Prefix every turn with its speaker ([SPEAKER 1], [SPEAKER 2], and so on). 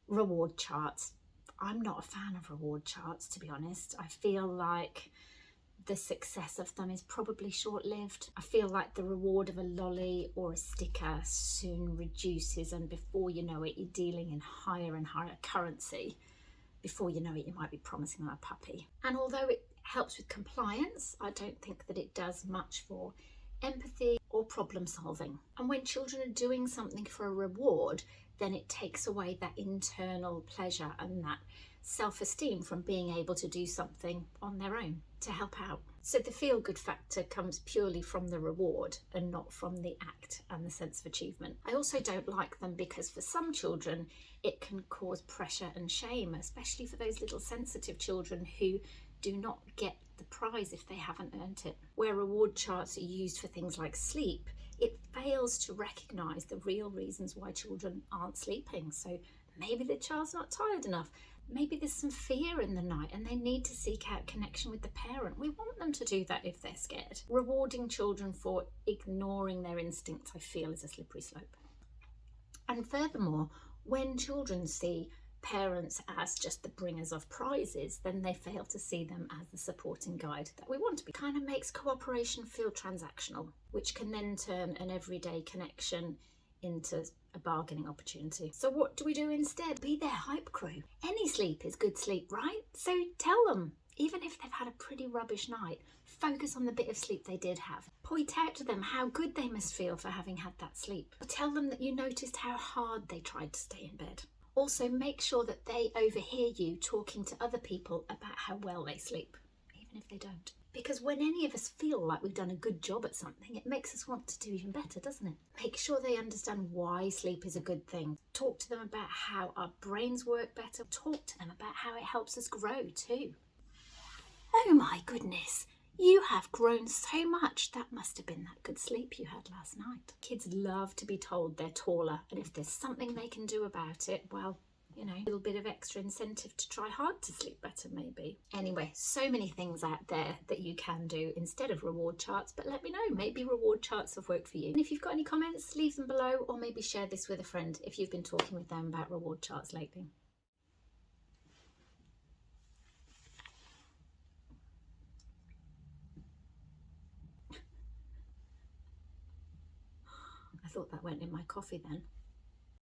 [SPEAKER 1] Reward charts. I'm not a fan of reward charts, to be honest. I feel like the success of them is probably short-lived. I feel like the reward of a lolly or a sticker soon reduces, and before you know it, you're dealing in higher and higher currency. Before you know it, you might be promising them a puppy. And although it helps with compliance, I don't think that it does much for empathy or problem solving. And when children are doing something for a reward, then it takes away that internal pleasure and that self-esteem from being able to do something on their own to help out. So the feel-good factor comes purely from the reward and not from the act and the sense of achievement. I also don't like them because for some children it can cause pressure and shame, especially for those little sensitive children who do not get the prize if they haven't earned it. Where reward charts are used for things like sleep, it fails to recognise the real reasons why children aren't sleeping. So maybe the child's not tired enough. Maybe there's some fear in the night and they need to seek out connection with the parent. We want them to do that if they're scared. Rewarding children for ignoring their instincts, I feel, is a slippery slope. And furthermore, when children see parents as just the bringers of prizes, then they fail to see them as the supporting guide that we want to be. Kind of makes cooperation feel transactional, which can then turn an everyday connection into a bargaining opportunity. So what do we do instead? Be their hype crew. Any sleep is good sleep, right? So tell them, even if they've had a pretty rubbish night, focus on the bit of sleep they did have. Point out to them how good they must feel for having had that sleep. Or tell them that you noticed how hard they tried to stay in bed. Also, make sure that they overhear you talking to other people about how well they sleep, even if they don't. Because when any of us feel like we've done a good job at something, it makes us want to do even better, doesn't it? Make sure they understand why sleep is a good thing. Talk to them about how our brains work better. Talk to them about how it helps us grow too. Oh my goodness, you have grown so much. That must have been that good sleep you had last night. Kids love to be told they're taller, and if there's something they can do about it, well, you know, a little bit of extra incentive to try hard to sleep better maybe. Anyway, so many things out there that you can do instead of reward charts, but let me know, maybe reward charts have worked for you. And if you've got any comments, leave them below, or maybe share this with a friend if you've been talking with them about reward charts lately. I thought that went in my coffee then.